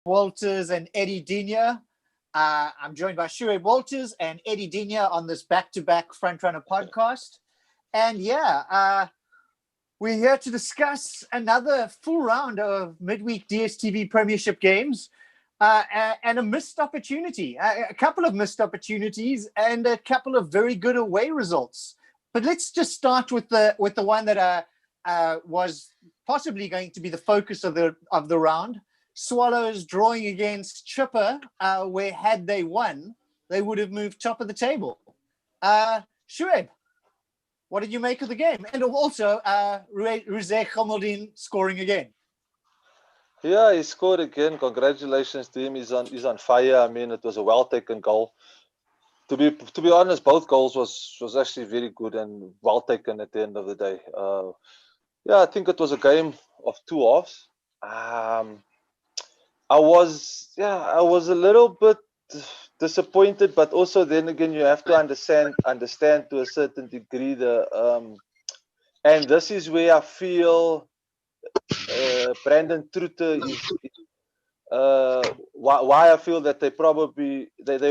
Walters and Eddie Dina. I'm joined by Shuaib Walters and Eddie Dina on this back-to-back Frontrunner podcast. And we're here to discuss another full round of midweek DSTV Premiership games and a missed opportunity, a couple of missed opportunities and a couple of very good away results. But let's just start with the one that was possibly going to be the focus of the round. Swallows drawing against Chipper, where had they won, they would have moved top of the table. Shuaib, what did you make of the game? And also, Rizek Khamaldin scoring again. Yeah, he scored again. Congratulations to him. He's on fire. I mean, it was a well taken goal. To be honest, both goals was actually very good and well taken at the end of the day. I think it was a game of two halves. I was a little bit disappointed, but also then again you have to understand to a certain degree and this is where I feel Brandon Trutte is why I feel that they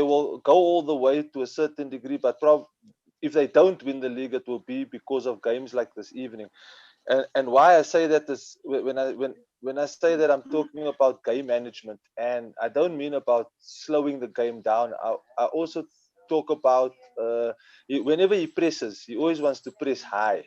will go all the way to a certain degree, but if they don't win the league, it will be because of games like this evening. And why I say that is when I say that I'm talking about game management, and I don't mean about slowing the game down. I also talk about whenever he presses, he always wants to press high,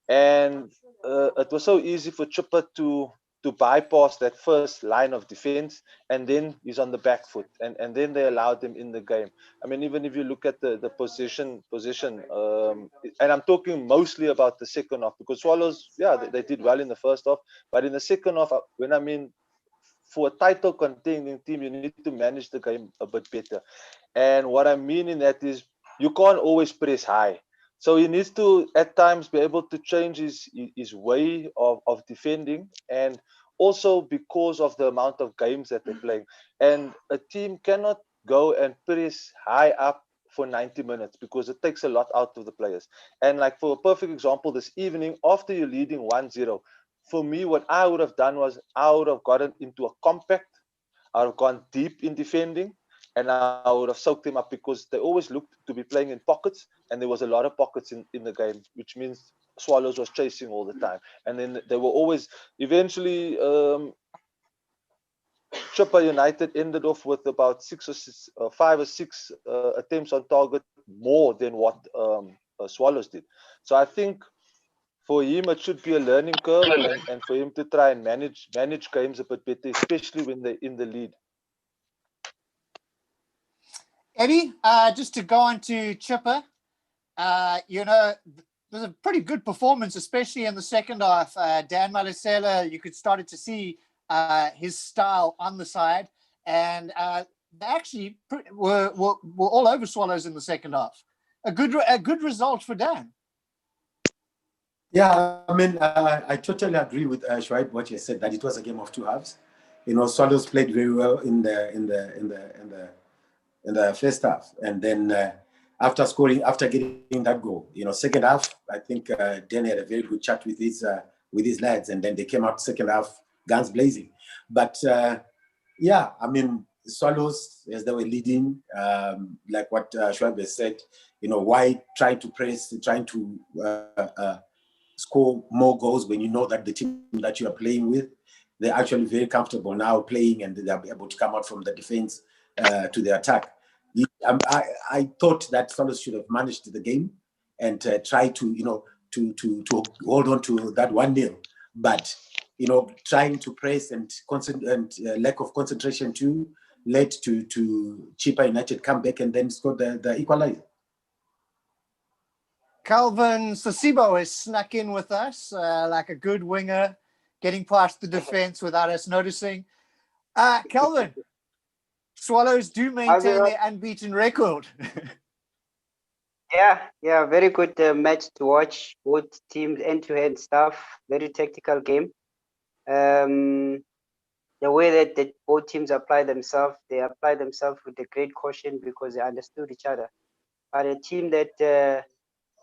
and it was so easy for Chipper to bypass that first line of defense, and then he's on the back foot, and then they allowed him in the game. I mean, even if you look at the position, and I'm talking mostly about the second half, because Swallows, they did well in the first half, but in the second half, when I mean for a title contending team, you need to manage the game a bit better. And what I mean in that is you can't always press high. So he needs to, at times, be able to change his way of defending, and also because of the amount of games that they're playing. And a team cannot go and press high up for 90 minutes because it takes a lot out of the players. And like for a perfect example, this evening, after you're leading 1-0, for me, what I would have done was I would have gotten into a compact, I would have gone deep in defending, and I would have soaked them up because they always looked to be playing in pockets, and there was a lot of pockets in the game, which means Swallows was chasing all the time. And then they were always, eventually, Chipper United ended off with about 5 or 6 attempts on target, more than what Swallows did. So I think for him it should be a learning curve, and for him to try and manage games a bit better, especially when they're in the lead. Eddie, just to go on to Chipper, it was a pretty good performance, especially in the second half. Dan Malisela, you could start to see his style on the side, and they actually were all over Swallows in the second half. A good result for Dan. Yeah, I mean, I totally agree with Shuaib what you said, that it was a game of two halves. Swallows played very well in the first half, and then after getting that goal, second half, I think Dan had a very good chat with his lads, and then they came out second half guns blazing. But I mean, Swallows, as they were leading, like what Shuaib has said, why trying to press, trying to score more goals when you know that the team that you are playing with, they're actually very comfortable now playing, and they're able to come out from the defense to the attack. I thought that Swallows should have managed the game and try to hold on to that 1-0, but trying to press and lack of concentration too led to Chipper United come back and then score the equalizer. Calvin Sasibo has snuck in with us like a good winger, getting past the defense without us noticing. Calvin, Swallows do maintain their unbeaten record. Yeah, very good match to watch. Both teams end-to-end stuff, very tactical game. The way that both teams apply themselves with a great caution because they understood each other. But a team that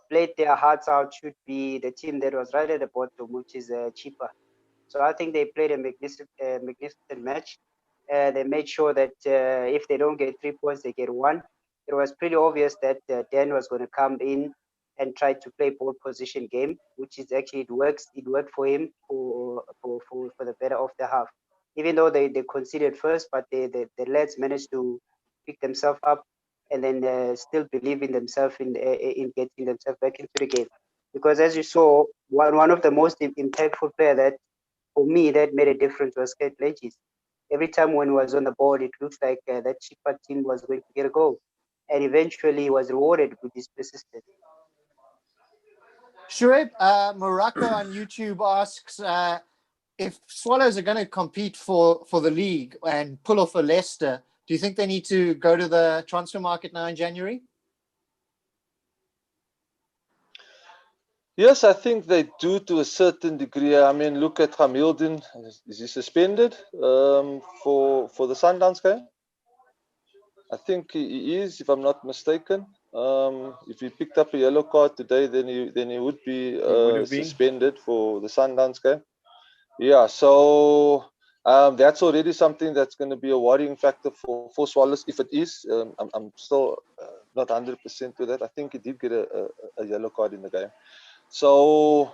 played their hearts out should be the team that was right at the bottom, which is Chipper. So I think they played a magnificent match. They made sure that if they don't get 3 points, they get 1. It was pretty obvious that Dan was going to come in and try to play ball position game, which is actually it works. It worked for him for the better of the half. Even though they conceded first, but the lads managed to pick themselves up and then still believe in themselves in getting themselves back into the game. Because as you saw, one of the most impactful player that for me that made a difference was Kate Legis. Every time when he was on the board, it looks like that Chippa team was going to get a goal, and eventually he was rewarded with his persistence. Shuaib, Morocco on YouTube asks if Swallows are going to compete for the league and pull off a Leicester, do you think they need to go to the transfer market now in January? Yes, I think they do to a certain degree. I mean, look at Hamilton. Is he suspended for the Sundance game? I think he is, if I'm not mistaken. If he picked up a yellow card today, then he would be suspended for the Sundance game. Yeah, so that's already something that's going to be a worrying factor for Swallows. If it is, I'm still not 100% with that. I think he did get a yellow card in the game. So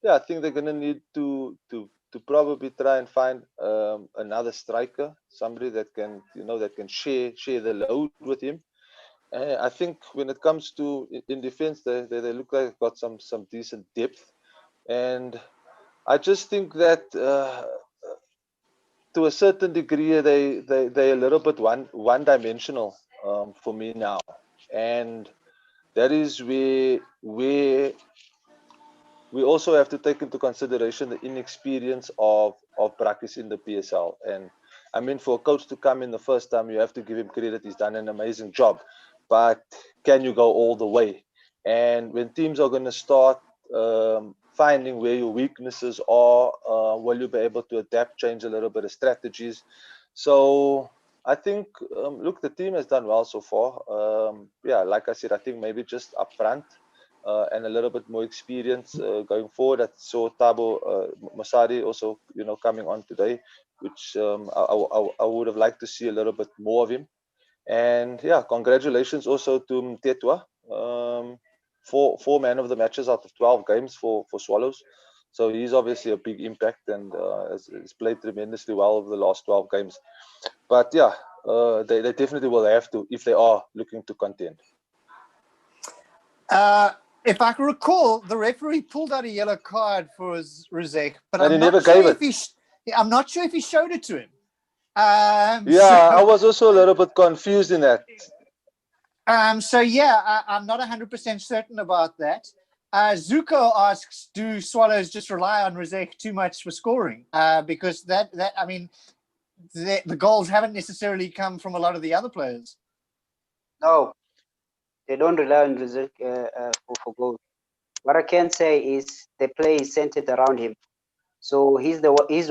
yeah, I think they're going to need to probably try and find another striker, somebody that can share the load with him. I think when it comes to in defense, they look like they've got some decent depth, and I just think that to a certain degree they're a little bit one dimensional for me now, and that is where we also have to take into consideration the inexperience of Brakis in the PSL. And I mean, for a coach to come in the first time, you have to give him credit. He's done an amazing job. But can you go all the way? And when teams are going to start finding where your weaknesses are, will you be able to adapt, change a little bit of strategies? So I think, look, the team has done well so far. Yeah, like I said, I think maybe just up front, and a little bit more experience going forward. I saw Thabo Masari also, coming on today, which I would have liked to see a little bit more of him. And yeah, congratulations also to Mtetwa, 4 man of the matches out of 12 games for Swallows. So he's obviously a big impact and has played tremendously well over the last 12 games. But yeah, they definitely will have to if they are looking to contend. If I can recall, the referee pulled out a yellow card for Rizek, but and I'm he not never sure gave if it. I'm not sure if he showed it to him. Yeah, I was also a little bit confused in that. So yeah, I'm not 100% certain about that. Zuko asks, do Swallows just rely on Rizek too much for scoring? Because that I mean, the goals haven't necessarily come from a lot of the other players. No, they don't rely on Rizek for goals. What I can say is the play is centered around him. So he's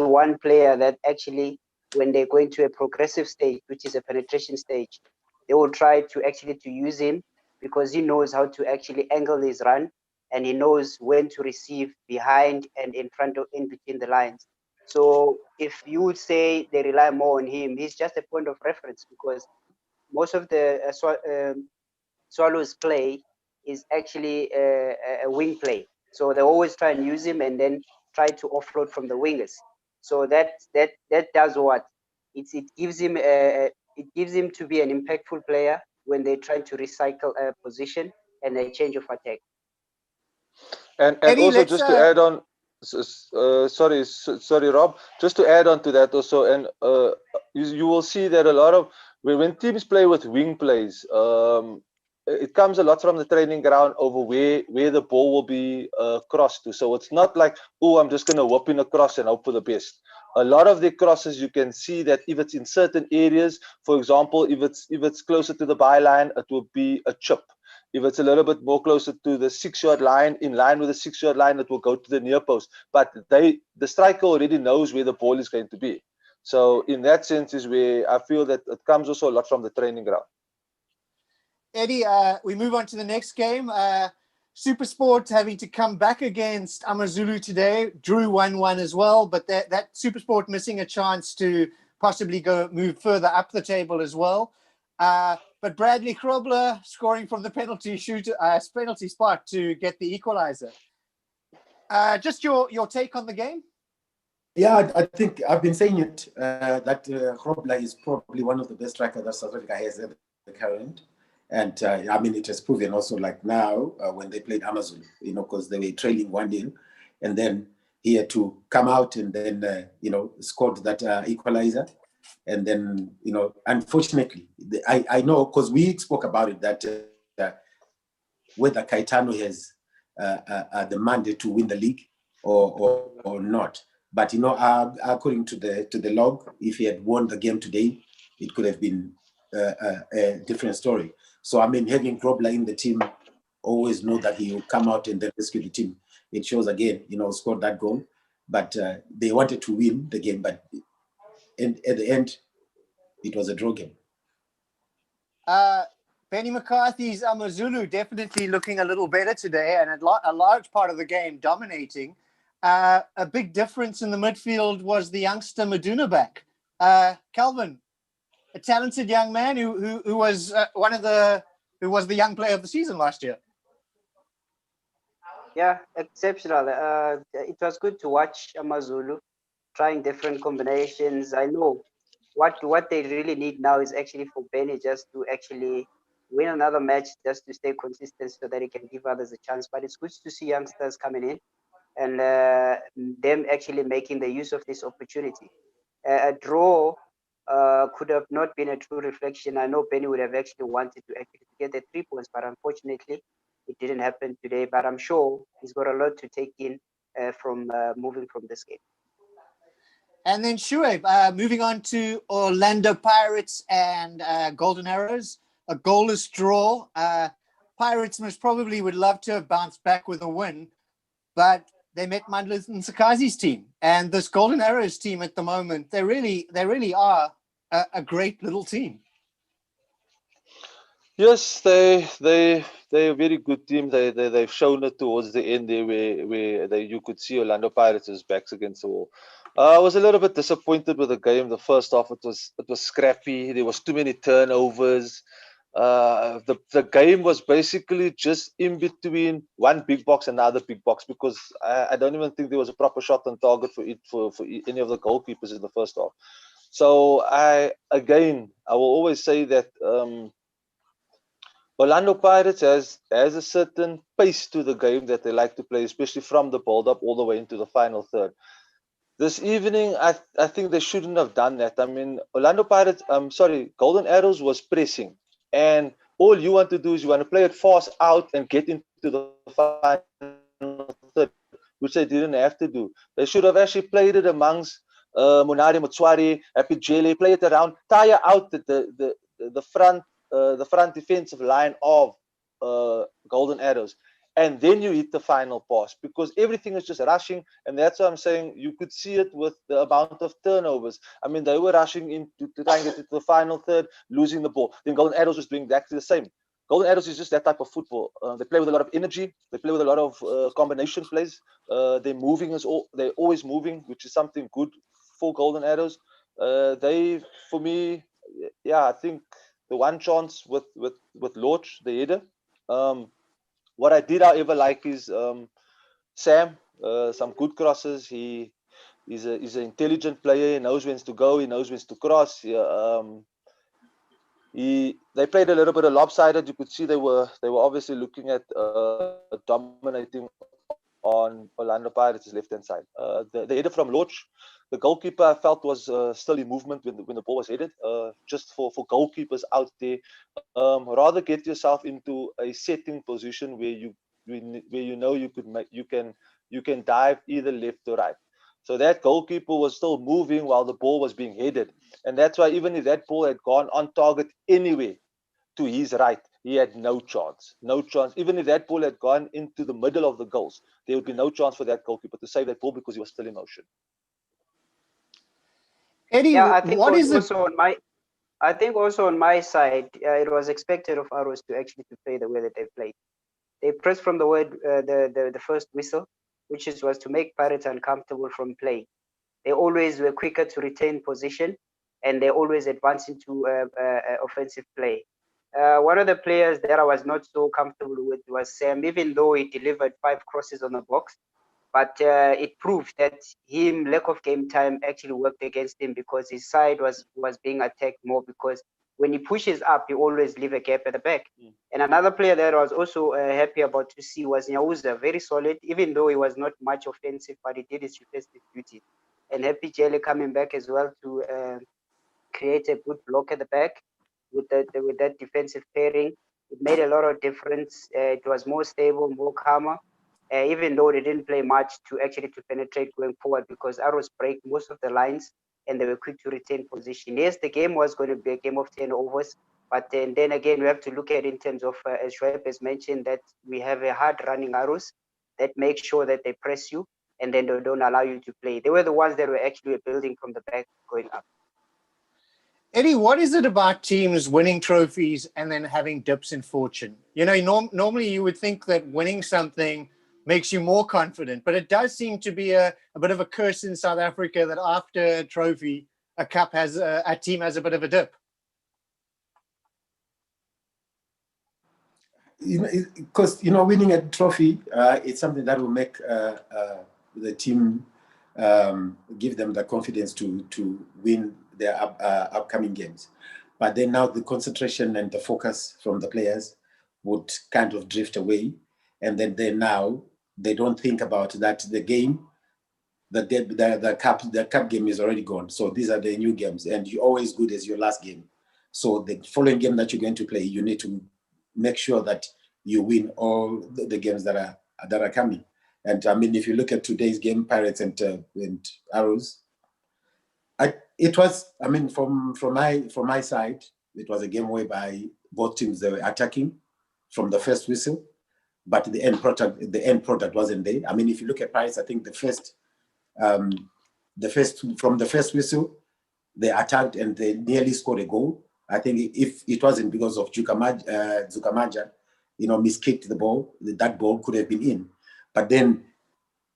one player that actually, when they're going to a progressive stage, which is a penetration stage, they will try to actually to use him because he knows how to actually angle his run and he knows when to receive behind and in front of in between the lines. So if you would say they rely more on him, he's just a point of reference because most of the Swallows play is actually a wing play. So they always try and use him and then try to offload from the wingers. So that does what? It gives him to be an impactful player when they try to recycle a position and a change of attack. And Eddie, also just to add on, sorry, Rob, just to add on to that also, and you will see that a lot of when teams play with wing plays, it comes a lot from the training ground over where the ball will be crossed to. So it's not like, oh, I'm just going to whoop in a cross and hope for the best. A lot of the crosses, you can see that if it's in certain areas, for example, if it's closer to the byline, it will be a chip. If it's a little bit more closer to the 6-yard line, in line with the 6-yard line, it will go to the near post. But the striker already knows where the ball is going to be. So in that sense is where I feel that it comes also a lot from the training ground. Eddie, we move on to the next game. SuperSport having to come back against AmaZulu today, drew 1-1 as well, but that SuperSport missing a chance to possibly move further up the table as well. But Bradley Krobler scoring from the penalty spot to get the equalizer. Just your take on the game? Yeah, I think I've been saying it that Krobler is probably one of the best strikers that South Africa has at the current. And I mean, it has proven also like now when they played Amazon, because they were trailing 1-0, and then he had to come out and then, scored that equalizer. And then, unfortunately, I know because we spoke about it that whether Caetano has the mandate to win the league or not. But according to the log, if he had won the game today, it could have been a different story. So I mean, having Grobler in the team, always know that he will come out and then rescue the team. It shows again, scored that goal. But they wanted to win the game, but at the end, it was a draw game. Benny McCarthy's Amazulu definitely looking a little better today, and a large part of the game dominating. A big difference in the midfield was the youngster Maduna back. Calvin, a talented young man who was who was the young player of the season last year. Yeah, exceptional. It was good to watch Amazulu trying different combinations. I know what they really need now is actually for Benny just to actually win another match, just to stay consistent so that he can give others a chance. But it's good to see youngsters coming in and them actually making the use of this opportunity. A draw could have not been a true reflection. I know Benny would have actually wanted to actually get the 3 points, but unfortunately, it didn't happen today. But I'm sure he's got a lot to take in from moving from this game. And then Shuaib, moving on to Orlando Pirates and Golden Arrows, a goalless draw. Pirates most probably would love to have bounced back with a win, but they met Mandla Nsakazi's team, and this Golden Arrows team at the moment, they really are a great little team. Yes, they're a very good team. They've shown it towards the end there, where you could see Orlando Pirates' backs against the wall. I was a little bit disappointed with the game. The first half, it was scrappy. There was too many turnovers. The game was basically just in between one big box and another big box, because I don't even think there was a proper shot on target for any of the goalkeepers in the first half. So I will always say that Orlando Pirates has a certain pace to the game that they like to play, especially from the build-up all the way into the final third. This evening, I think they shouldn't have done that. I mean, Golden Arrows was pressing, and all you want to do is you want to play it fast out and get into the final third, which they didn't have to do. They should have actually played it amongst Monari Motswari, Happy Jele, play it around, tire out the front defensive line of Golden Arrows, and then you hit the final pass, because everything is just rushing. And that's why I'm saying you could see it with the amount of turnovers. I mean, they were rushing to try and get to the final third, losing the ball. Then Golden Arrows was doing exactly the same. Golden Arrows is just that type of football. They play with a lot of energy. They play with a lot of combination plays. They're always moving, which is something good for Golden Arrows. For me, I think the one chance with Lorch, the header. What I did, however, like is Sam. Some good crosses. He's an intelligent player. He knows when to go. He knows when to cross. They played a little bit of lopsided. You could see they were obviously looking at dominating on Orlando Pirates' left-hand side. The header from Lorch, the goalkeeper, I felt was still in movement when the ball was headed. Just for goalkeepers out there, rather get yourself into a setting position where you can dive either left or right. So that goalkeeper was still moving while the ball was being headed, and that's why even if that ball had gone on target anyway to his right, he had no chance. No chance. Even if that ball had gone into the middle of the goals, there would be no chance for that goalkeeper to save that ball because he was still in motion. Eddie, Yeah, I think what is it? I think also on my side, it was expected of Arrows to actually to play the way that they played. They pressed from the first whistle, which was to make Pirates uncomfortable from playing. They always were quicker to retain position. and they always advance into offensive play. One of the players that I was not so comfortable with was Sam, even though he delivered 5 crosses on the box. But it proved that him lack of game time actually worked against him, because his side was being attacked more, because when he pushes up, he always leave a gap at the back. And another player that I was also happy about to see was Nyauza, very solid, even though he was not much offensive, but he did his defensive duty. And Happy Jelly coming back as well to create a good block at the back with that defensive pairing. It made a lot of difference. It was more stable, more calmer. Even though they didn't play much to penetrate going forward, because arrows break most of the lines and they were quick to retain position. Yes, the game was going to be a game of turnovers, but then again, we have to look at it in terms of, as Shoaib has mentioned, that we have a hard running arrows that make sure that they press you and then they don't allow you to play. They were the ones that were actually building from the back going up. Eddie, what is it about teams winning trophies and then having dips in fortune? You know, normally you would think that winning something makes you more confident, but it does seem to be a bit of a curse in South Africa that after a trophy, a team has a bit of a dip. Because winning a trophy, it's something that will make the team give them the confidence to win their upcoming games. But then now the concentration and the focus from the players would kind of drift away, and then they don't think about that the cup game is already gone. So these are the new games, and you're always good as your last game. So the following game that you're going to play, you need to make sure that you win all the games that are coming. And I mean, if you look at today's game, Pirates and Arrows, from my side, it was a game whereby both teams, they were attacking from the first whistle, but the end product wasn't there. I mean, if you look at Pirates, I think from the first whistle, they attacked and they nearly scored a goal. I think if it wasn't because of Zukamaja, miskicked the ball, that ball could have been in. But then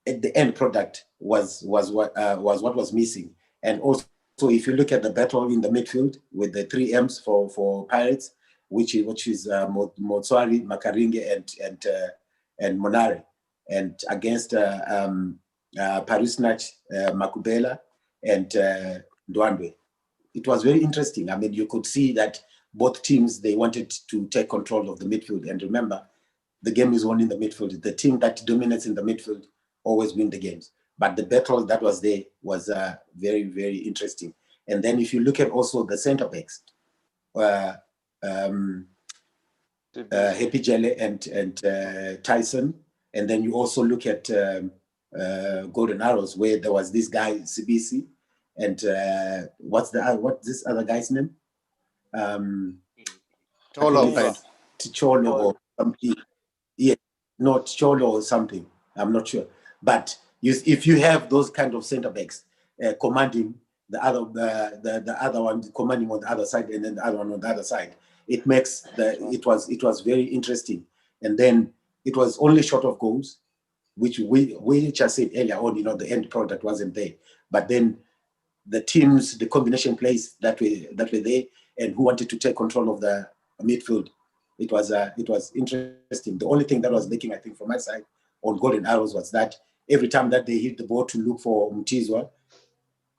the end product was what was missing. And also, if you look at the battle in the midfield with the 3 M's for Pirates, which is Motswari, Makaringe, and Monare, and against Parisnach, Makubela, and Ndwandwe. It was very interesting. I mean, you could see that both teams, they wanted to take control of the midfield. And remember, the game is won in the midfield. The team that dominates in the midfield always win the games. But the battle that was there was very, very interesting. And then if you look at also the center backs, Happy Jelly and Tyson, and then you also look at Golden Arrows, where there was this guy Sibisi, and what's this other guy's name? Ticholo or something. Yeah, not Cholo or something. I'm not sure. But if you have those kind of center backs commanding the other one commanding on the other side, and then the other one on the other side, it makes it was very interesting. And then it was only short of goals, which we just said earlier on, the end product wasn't there. But then the teams, the combination plays that were there, and who wanted to take control of the midfield, it was interesting. The only thing that was lacking, I think, from my side on Golden Arrows was that every time that they hit the ball to look for Mtizwa,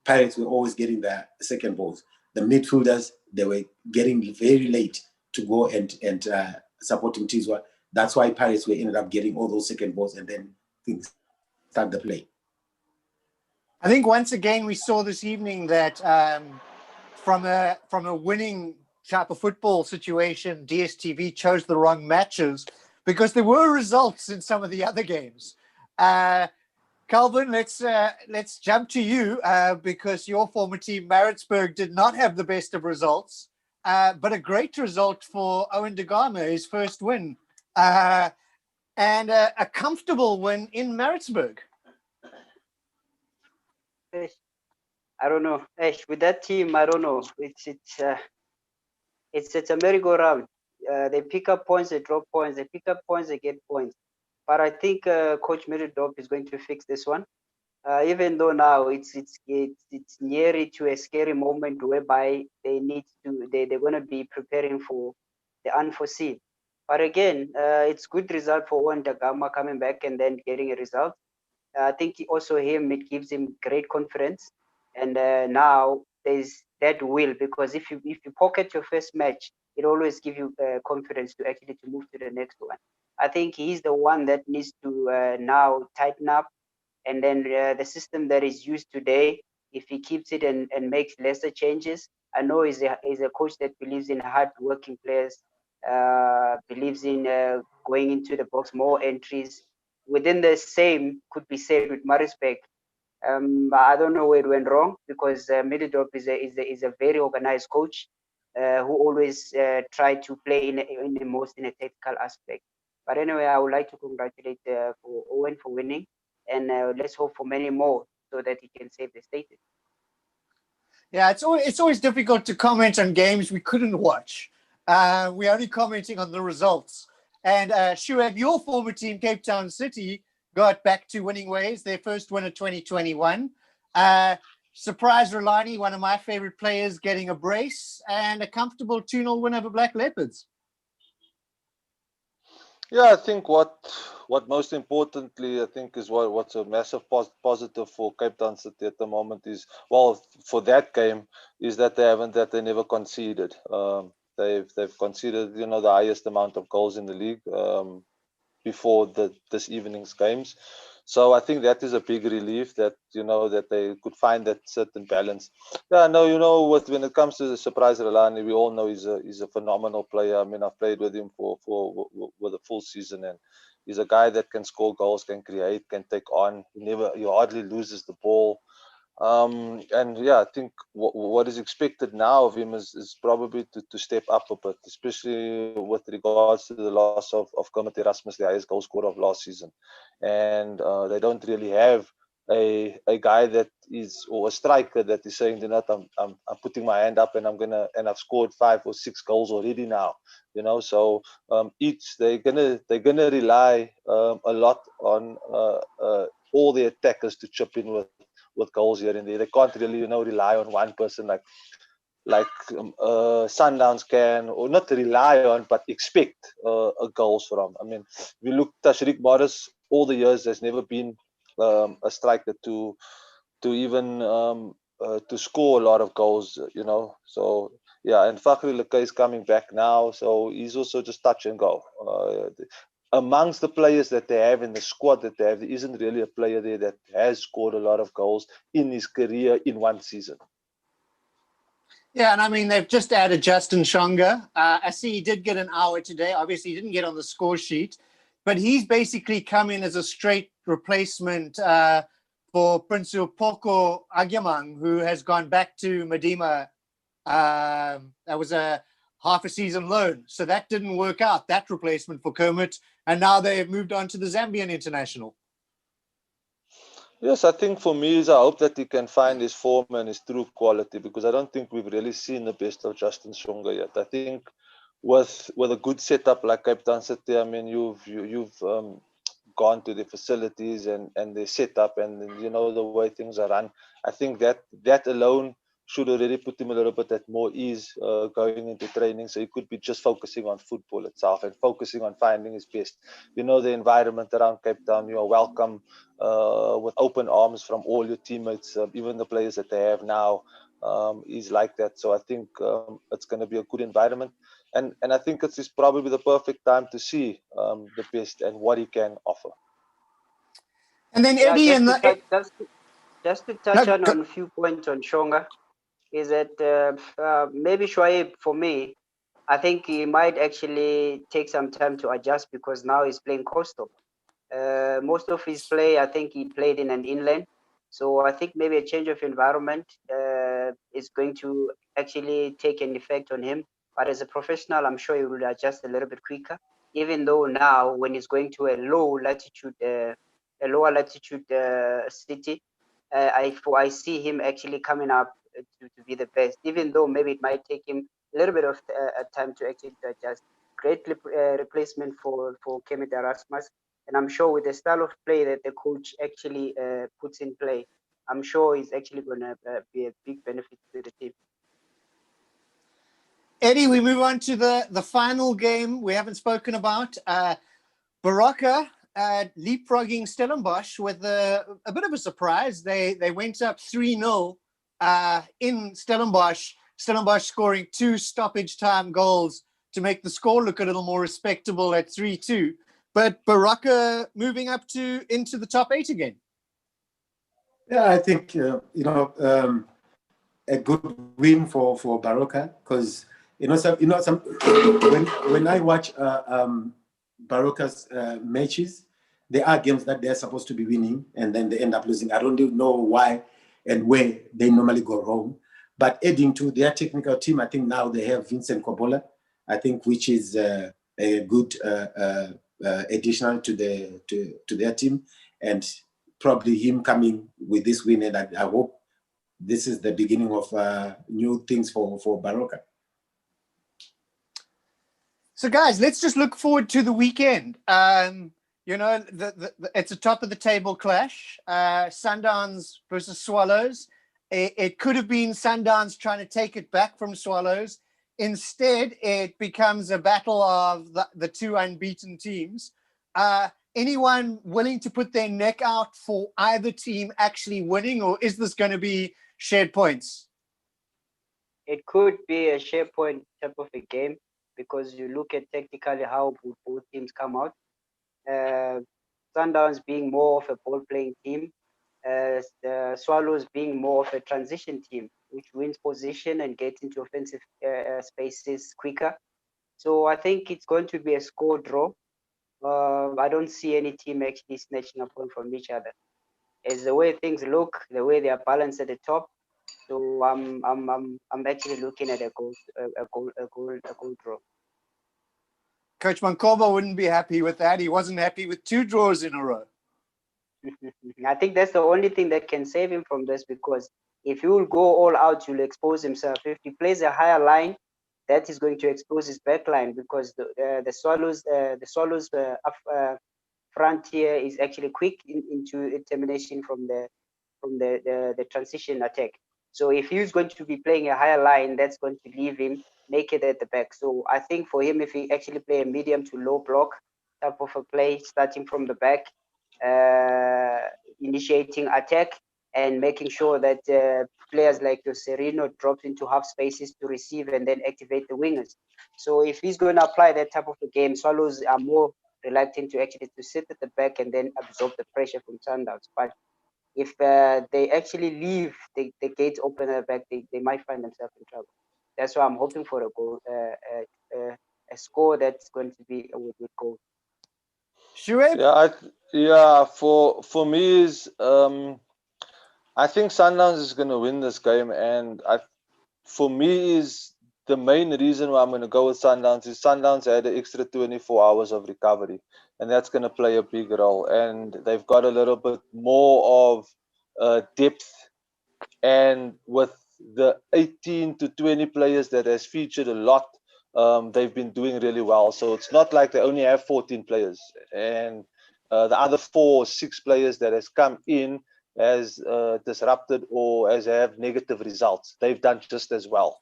Pirates were always getting the second balls. The midfielders, they were getting very late to go and support Mtizwa. That's why Pirates ended up getting all those second balls, and then things start the play. I think once again we saw this evening that from a winning type of football situation, DSTV chose the wrong matches because there were results in some of the other games. Calvin, let's jump to you because your former team Maritzburg did not have the best of results, but a great result for Owen De Gama, his first win, and a comfortable win in Maritzburg. I don't know. With that team, I don't know. It's a merry-go-round. They pick up points, they drop points. They pick up points, they get points. But I think Coach Middledorp is going to fix this one. Even though now it's nearly to a scary moment whereby they're going to be preparing for the unforeseen. But again, it's good result for Owen Dagama coming back and then getting a result. I think it gives him great confidence, and now there's that will, because if you pocket your first match, it always gives you confidence to actually to move to the next one. I think he's the one that needs to now tighten up, and then the system that is used today, if he keeps it and makes lesser changes, I know he's a coach that believes in hard working players, believes in going into the box, more entries. Within the same could be said with Marisbeck. I don't know where it went wrong, because Middledorp is a very organized coach who always try to play in the most in a tactical aspect. But anyway, I would like to congratulate for Owen for winning, and let's hope for many more so that he can save the status. Yeah, it's always difficult to comment on games we couldn't watch. We're only commenting on the results. And Shueb, your former team, Cape Town City, got back to winning ways. Their first win of 2021. Surprise Rolani, one of my favorite players, getting a brace and a comfortable 2-0 win over Black Leopards. Yeah, I think what most importantly, I think is what's a massive positive for Cape Town City at the moment is, well, for that game, is that they never conceded. They've conceded, the highest amount of goals in the league before this evening's games. So I think that is a big relief that that they could find that certain balance. Yeah, no, when it comes to the Surprise Relani, we all know he's a phenomenal player. I mean, I've played with him for a full season, and he's a guy that can score goals, can create, can take on. He hardly loses the ball. And yeah, I think what is expected now of him is probably to step up a bit, especially with regards to the loss of Kermit Erasmus, the highest goal scorer of last season. And they don't really have a guy that is, or a striker that is saying, I'm putting my hand up and I've scored 5 or 6 goals already now. So they're gonna rely a lot on all the attackers to chip in with goals here and there. They can't really, rely on one person like Sundance can, or not rely on, but expect goals from. I mean, we look Tashrik Morris all the years. There's never been a striker to even to score a lot of goals. So yeah, and Fakhri Lukai is coming back now, so he's also just touch and go. Amongst the players that they have in the squad that they have, there isn't really a player there that has scored a lot of goals in his career in one season. Yeah, and I mean, they've just added Justin Shonga. I see he did get an hour today. Obviously, he didn't get on the score sheet, but he's basically come in as a straight replacement for Prince Poko Agyamang, who has gone back to Medima. That was a half a season loan. So that didn't work out, that replacement for Kermit. And now they've moved on to the Zambian international. Yes, I think for me is I hope that he can find his form and his true quality, because I don't think we've really seen the best of Justin Shonga yet. I think with a good setup like Cape Town City, I mean, you've gone to the facilities and their setup and the way things are run. I think that alone should already put him a little bit at more ease going into training, so he could be just focusing on football itself and focusing on finding his best. The environment around Cape Town, you are welcome with open arms from all your teammates, even the players that they have now. Is like that, so I think it's going to be a good environment, and I think it's probably the perfect time to see the best and what he can offer. And then Eddie, just to touch on a few points on Shonga, is that maybe Shoaib, for me, I think he might actually take some time to adjust, because now he's playing coastal. Most of his play, I think he played in an inland. So I think maybe a change of environment is going to actually take an effect on him. But as a professional, I'm sure he will adjust a little bit quicker, even though now when he's going to a lower latitude city, I see him actually coming up to be the best, even though maybe it might take him a little bit of time to actually adjust. Great replacement for Kermit Erasmus. And I'm sure with the style of play that the coach actually puts in play, I'm sure it's actually going to be a big benefit to the team. Eddie, we move on to the final game we haven't spoken about. Baroka leapfrogging Stellenbosch with a bit of a surprise. They went up 3-0 in Stellenbosch. Stellenbosch scoring 2 stoppage time goals to make the score look a little more respectable at 3-2. But Baroka moving up into the top 8 again. Yeah, I think a good win for Baroka, because when I watch Baroka's matches, there are games that they're supposed to be winning and then they end up losing. I don't know why and where they normally go wrong. But adding to their technical team, I think now they have Vincent Kobola, I think, which is a good additional to their team, and probably him coming with this win. And I hope this is the beginning of new things for Baroka. So, guys, let's just look forward to the weekend. It's a top of the table clash. Sundowns versus Swallows. It could have been Sundowns trying to take it back from Swallows. Instead, it becomes a battle of the 2 unbeaten teams. Anyone willing to put their neck out for either team actually winning, or is this going to be shared points? It could be a share point type of a game, because you look at technically how both teams come out. Sundowns being more of a ball-playing team, the Swallows being more of a transition team, which wins position and gets into offensive spaces quicker. So I think it's going to be a score draw. I don't see any team actually snatching a point from each other. As the way things look, the way they are balanced at the top, so I'm actually looking at a goal draw. Coach Mankoba wouldn't be happy with that. He wasn't happy with 2 draws in a row. I think that's the only thing that can save him from this, because if he will go all out, he'll expose himself. If he plays a higher line, that is going to expose his back line, because the Swallows front here is actually quick into termination from the transition attack. So if he's going to be playing a higher line, that's going to leave him naked at the back. So I think for him, if he actually play a medium to low block type of a play, starting from the back, initiating attack and making sure that players like Serino drops into half spaces to receive and then activate the wingers. So if he's going to apply that type of a game, Swallows are more reluctant to actually to sit at the back and then absorb the pressure from Sundowns. But if they actually leave the gates open at the back, they might find themselves in trouble. That's why I'm hoping for a goal, a score that's going to be a good goal. Shuaib? For me is I think Sundowns is going to win this game, and for me is the main reason why I'm going to go with Sundowns is Sundowns had an extra 24 hours of recovery, and that's going to play a big role. And they've got a little bit more of depth, and with the 18 to 20 players that has featured a lot, they've been doing really well. So it's not like they only have 14 players, and the other 4 or 6 players that has come in has disrupted or has have negative results. They've done just as well.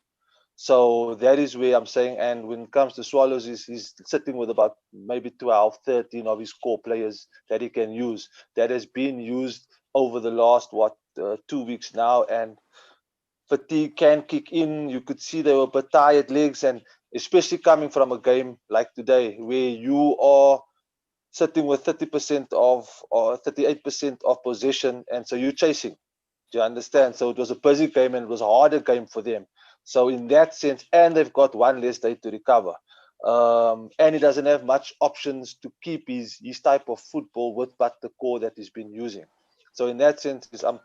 So that is where I'm saying. And when it comes to Swallows, he's sitting with about maybe 12, 13 of his core players that he can use. That has been used over the last 2 weeks now, and fatigue can kick in. You could see they were a bit tired legs, and especially coming from a game like today where you are sitting with 30% of or 38% of possession, and so you're chasing. Do you understand? So it was a busy game and it was a harder game for them. So in that sense, and they've got 1 less day to recover. And he doesn't have much options to keep his type of football with but the core that he's been using. So in that sense, I'm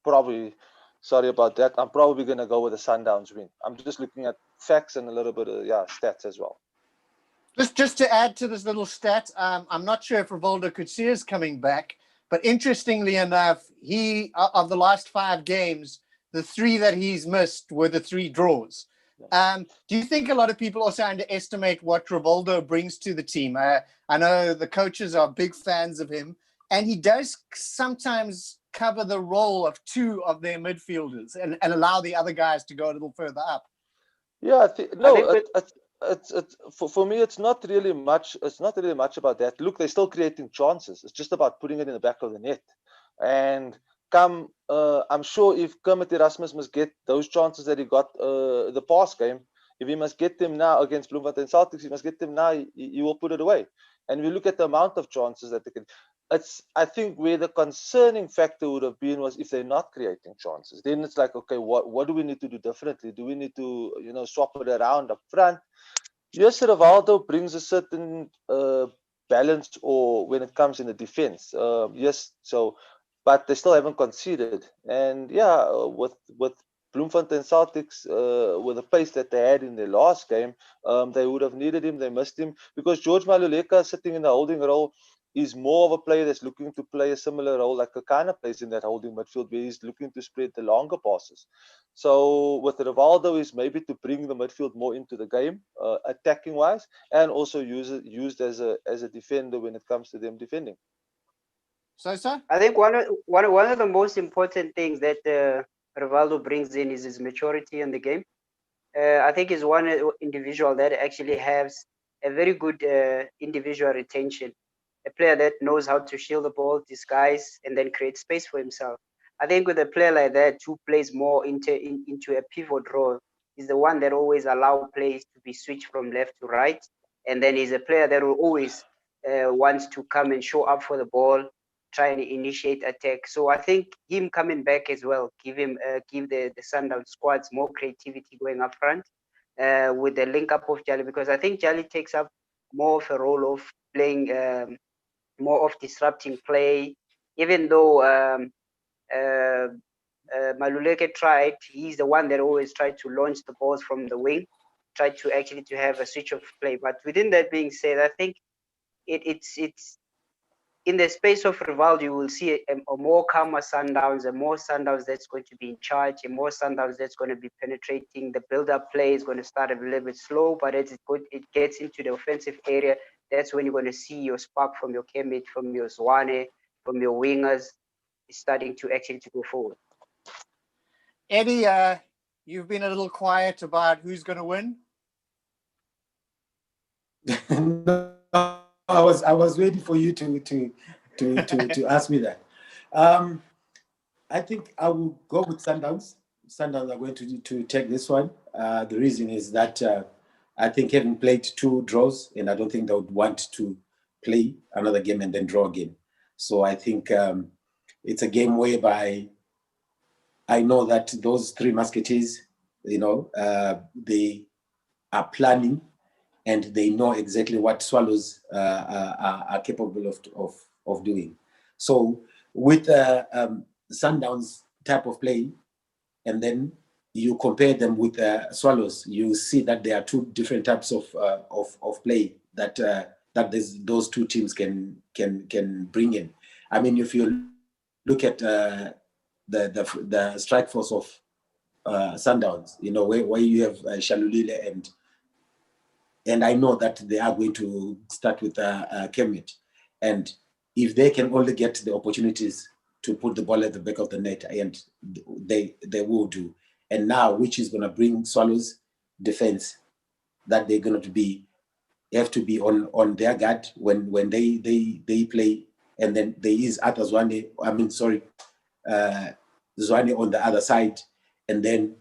probably sorry about that. I'm probably going to go with a Sundowns win. I'm just looking at facts and a little bit of stats as well. Just to add to this little stat, I'm not sure if Rivaldo Kutsia is coming back, but interestingly enough, he of the last 5 games, the 3 that he's missed were the 3 draws. Do you think a lot of people also underestimate what Rivaldo brings to the team? I know the coaches are big fans of him, and he does sometimes cover the role of two of their midfielders and allow the other guys to go a little further up. Yeah, for me, it's not really much. It's not really much about that. Look, they're still creating chances. It's just about putting it in the back of the net. And I'm sure if Kermit Erasmus must get those chances that he got the past game, if he must get them now against Bloemfontein Celtics, he must get them now. He will put it away. And we look at the amount of chances that they can. I think where the concerning factor would have been was if they're not creating chances. Then it's like, okay, what do we need to do differently? Do we need to swap it around up front? Yes, Rivaldo brings a certain balance, or when it comes in the defense. Yes, but they still haven't conceded. And yeah, with Bloemfontein Celtics, with the pace that they had in their last game, they would have needed him. They missed him because George Maluleka sitting in the holding role is more of a player that's looking to play a similar role like Kakana plays in that holding midfield, where he's looking to spread the longer passes. So with Rivaldo is maybe to bring the midfield more into the game, attacking wise, and also used as a defender when it comes to them defending. So, sir? I think one of the most important things that Rivaldo brings in is his maturity in the game. I think he's one individual that actually has a very good individual retention. A player that knows how to shield the ball, disguise, and then create space for himself. I think with a player like that who plays more into a pivot role, is the one that always allow plays to be switched from left to right, and then he's a player that will always wants to come and show up for the ball, try and initiate attack. So I think him coming back as well give the Sundowns squads more creativity going up front with the link up of Jali, because I think Jali takes up more of a role of playing more of disrupting play, even though Maluleke tried. He's the one that always tried to launch the balls from the wing, tried to actually to have a switch of play. But within that being said, I think it's in the space of Rivaldo, you will see a more calmer Sundowns, a more Sundowns that's going to be in charge, a more Sundowns that's going to be penetrating. The build-up play is going to start a little bit slow, but as it gets into the offensive area, that's when you're going to see your spark from your Kermit, from your Zwane, from your wingers, starting to actually to go forward. Eddie, you've been a little quiet about who's going to win. No, I was waiting for you to ask me that. I think I will go with Sundowns. Sundowns are going to take this one. The reason is that I think having played 2 draws, and I don't think they would want to play another game and then draw again. So I think it's a game whereby I know that those 3 musketeers, they are planning, and they know exactly what Swallows are capable of doing. So with Sundowns type of play, and then you compare them with Swallows, you see that there are 2 different types of play that those 2 teams can bring in. I mean, if you look at the strike force of Sundowns, where you have Shalulile and I know that they are going to start with Kermit. And if they can only get the opportunities to put the ball at the back of the net, and they will do. And now, which is going to bring Swallows defense, that they're going to have to be on their guard when they play. And then there is Zwane on the other side. And then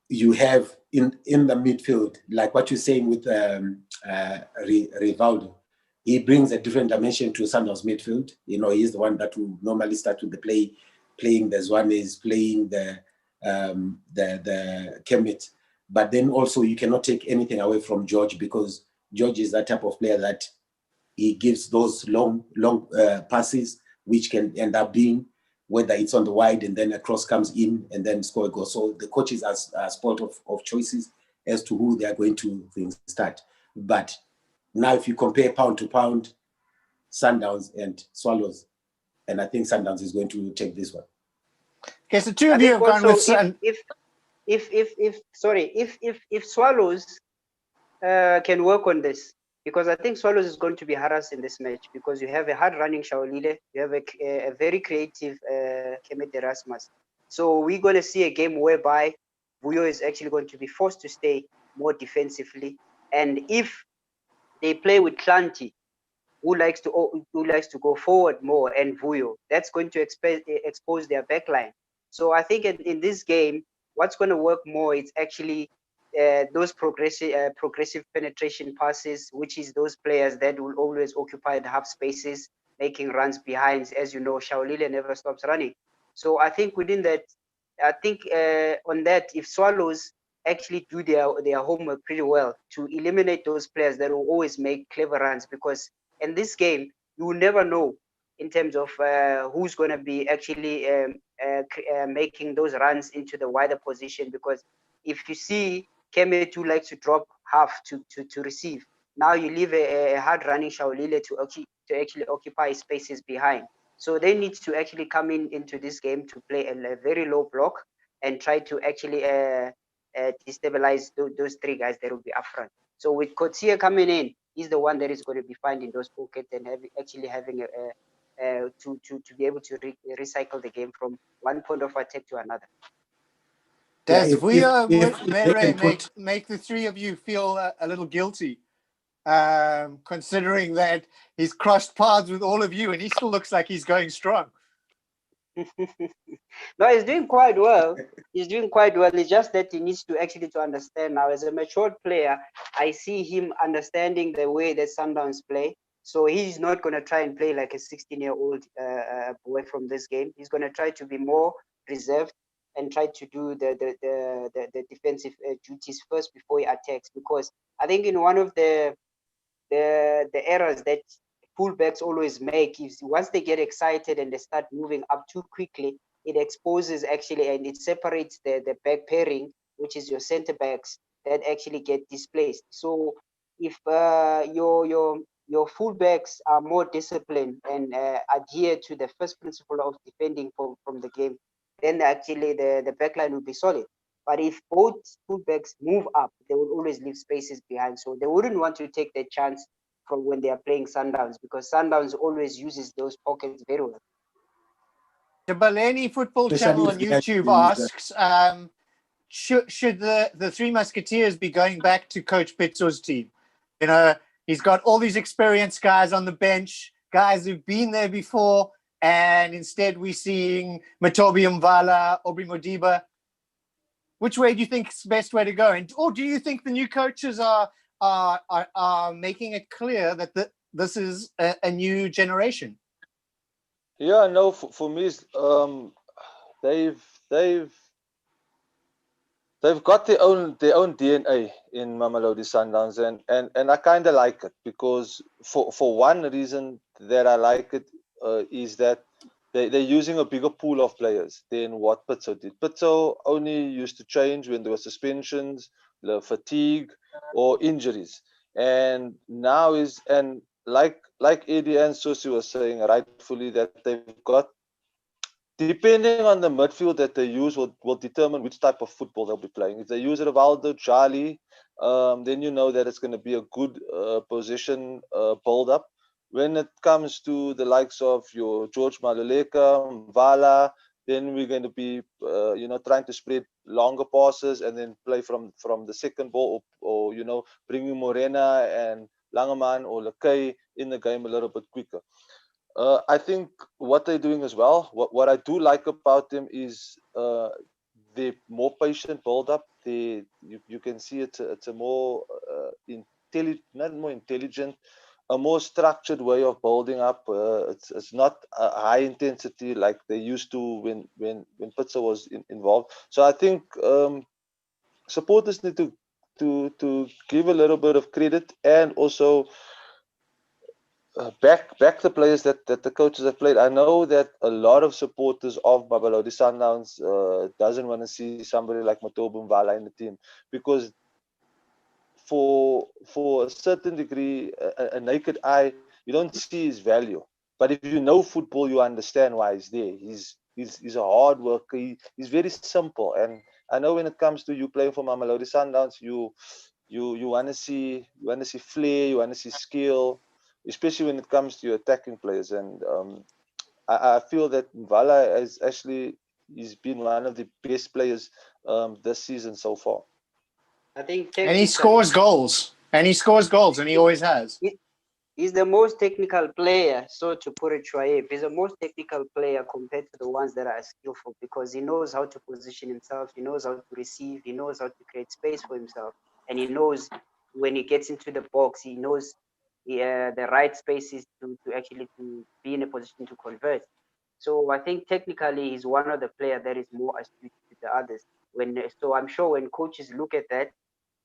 you have in the midfield, like what you're saying with Rivaldo, he brings a different dimension to Sundowns midfield. He's the one that will normally start with the playing the Zwanes, playing the Kermit. But then also you cannot take anything away from George, because George is that type of player that he gives those long passes, which can end up being, whether it's on the wide and then a cross comes in and then score a goal. So the coaches are sport of choices as to who they are going to start. But now if you compare pound to pound, Sundowns and Swallows, and I think Sundowns is going to take this one. Okay, so 2 of you have gone with if Swallows can work on this, because I think Swallows is going to be harassed in this match, because you have a hard running Shaolile, you have a very creative Kemet Erasmus. So we're going to see a game whereby Vuyo is actually going to be forced to stay more defensively. And if they play with Clanty, who likes to go forward more, and Vuyo, that's going to expose their backline. So I think in this game, what's going to work more is actually those progressive penetration passes, which is those players that will always occupy the half spaces, making runs behind. As you know, Shaolile never stops running. So I think within that, I think on that, if Swallows actually do their homework pretty well to eliminate those players that will always make clever runs, because in this game you will never know in terms of who's going to be actually making those runs into the wider position, because if you see Kemet who likes to drop half to receive, now you leave a hard running Shaolile to actually occupy spaces behind. So they need to actually come into this game to play a very low block and try to actually destabilize those three guys that will be up front. So with Coetzee coming in, he's the one that is going to be finding those pockets and having to be able to recycle the game from one point of attack to another. Does if Vuyo they can put, make the three of you feel a little guilty, considering that he's crossed paths with all of you and he still looks like he's going strong? No, he's doing quite well. He's doing quite well. It's just that he needs to actually to understand now. As a matured player, I see him understanding the way that Sundance play. So he's not going to try and play like a 16-year-old boy from this game. He's going to try to be more reserved and try to do the defensive duties first before he attacks. Because I think in one of the errors that fullbacks always make is once they get excited and they start moving up too quickly, it exposes actually and it separates the back pairing, which is your center backs that actually get displaced. So if your fullbacks are more disciplined and adhere to the first principle of defending from the game, then actually the backline will be solid. But if both fullbacks move up, they will always leave spaces behind. So they wouldn't want to take the chance from when they are playing Sundowns, because Sundowns always uses those pockets very well. The Baleni Football Channel on YouTube asks, should the Three Musketeers be going back to Coach Pitso's team? You know, he's got all these experienced guys on the bench, guys who've been there before, and instead we're seeing Matobi Mvala, Aubrey Modiba. Which way do you think is the best way to go? And or do you think the new coaches are making it clear that this is a new generation? Yeah, no, for me, they've got their own DNA in Mamelodi Sundowns, and I kind of like it, because for one reason that I like it is that they're using a bigger pool of players than what Pitso did. Pitso only used to change when there were suspensions, the fatigue, or injuries, and now like Eddie and Susi was saying rightfully, that they've got, depending on the midfield that they use, will determine which type of football they'll be playing. If they use Rivaldo, Charlie, then you know that it's going to be a good position build up. When it comes to the likes of your George Maluleka, Mvala, then we're going to be trying to spread longer passes and then play from the second ball, or bringing Morena and Langeman or Lekay in the game a little bit quicker. I think what they're doing as well, what I do like about them is the more patient build up. You can see it's a more intelligent, a more structured way of building up. It's not a high intensity like they used to when Pitso was involved. So I think supporters need to give a little bit of credit, and also back the players that the coaches have played. I know that a lot of supporters of Mamelodi Sundowns doesn't want to see somebody like Matobi Mvala in the team, because for a certain degree, a naked eye, you don't see his value. But if you know football, you understand why he's there. He's a hard worker. He's very simple, and I know when it comes to you playing for Mamelodi Sundowns, you want to see flair, you want to see skill, especially when it comes to your attacking players. And I feel that Mvala he's been one of the best players this season so far. I think And he technically, scores goals. And he scores goals, and he always has. he's the most technical player. So to put it, Shoaib, he's the most technical player compared to the ones that are skillful, because he knows how to position himself, he knows how to receive, he knows how to create space for himself, and he knows when he gets into the box, he knows the right spaces to actually to be in a position to convert. So I think technically he's one of the players that is more astute to the others. So I'm sure when coaches look at that,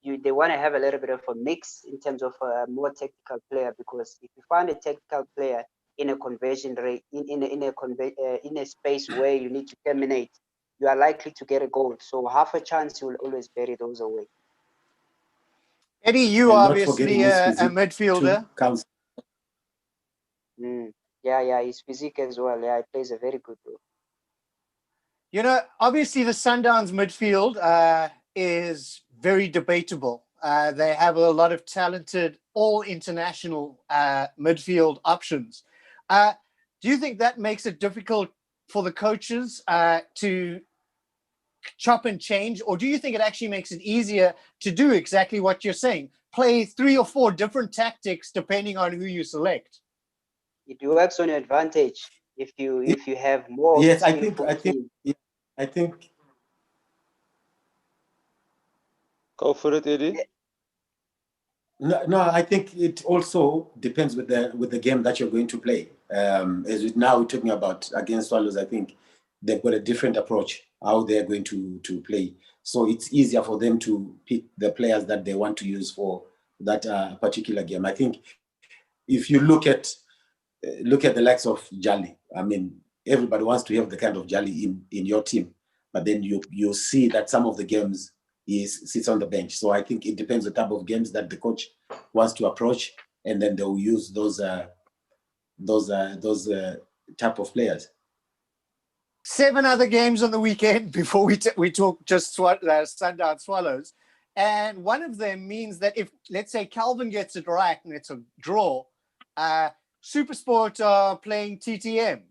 they want to have a little bit of a mix in terms of a more technical player, because if you find a technical player in a conversion rate in a space where you need to terminate, you are likely to get a goal. So half a chance you will always bury those away. Eddie, you And are not forgetting obviously his a physique midfielder. too counts. Yeah, his physique as well. Yeah, he plays a very good role. You know, obviously the Sundowns midfield is very debatable. They have a lot of talented, all international midfield options. Do you think that makes it difficult for the coaches to chop and change, or do you think it actually makes it easier to do exactly what you're saying? Play 3 or 4 different tactics depending on who you select. It works on your advantage if you have more. Yes, I think. Go for it, Eddie. No, I think it also depends with the game that you're going to play. As now we're talking about against Swallows, I think they've got a different approach how they're going to play. So it's easier for them to pick the players that they want to use for that particular game. I think if you look at the likes of Jali, I mean, everybody wants to have the kind of Jali in your team, but then you see that some of the games he sits on the bench. So I think it depends on the type of games that the coach wants to approach, and then they will use those type of players. 7 other games on the weekend before we talk just Sundown Swallows. And one of them means that if, let's say, Calvin gets it right and it's a draw, Supersport are playing TTM.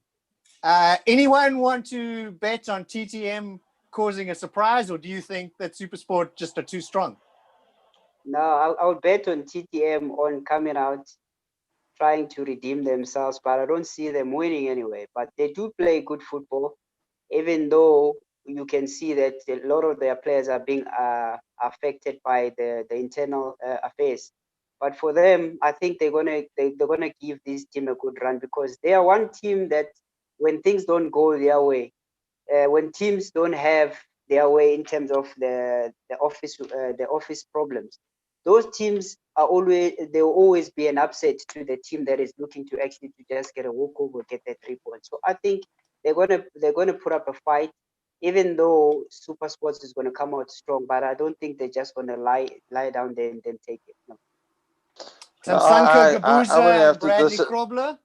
Anyone want to bet on TTM causing a surprise, or do you think that Supersport just are too strong? No, I would bet on TTM on coming out, trying to redeem themselves, but I don't see them winning anyway. But they do play good football, even though you can see that a lot of their players are being affected by the internal affairs. But for them, I think they're gonna give this team a good run, because they are one team that when things don't go their way, when teams don't have their way in terms of the office problems, those teams there will always be an upset to the team that is looking to actually to just get a walkover, get their 3 points. So I think they're gonna put up a fight, even though Super Sports is gonna come out strong. But I don't think they're just gonna lie down there and then take it. No. Samsanko I'm gonna Gabuza have and Bradley Krobler?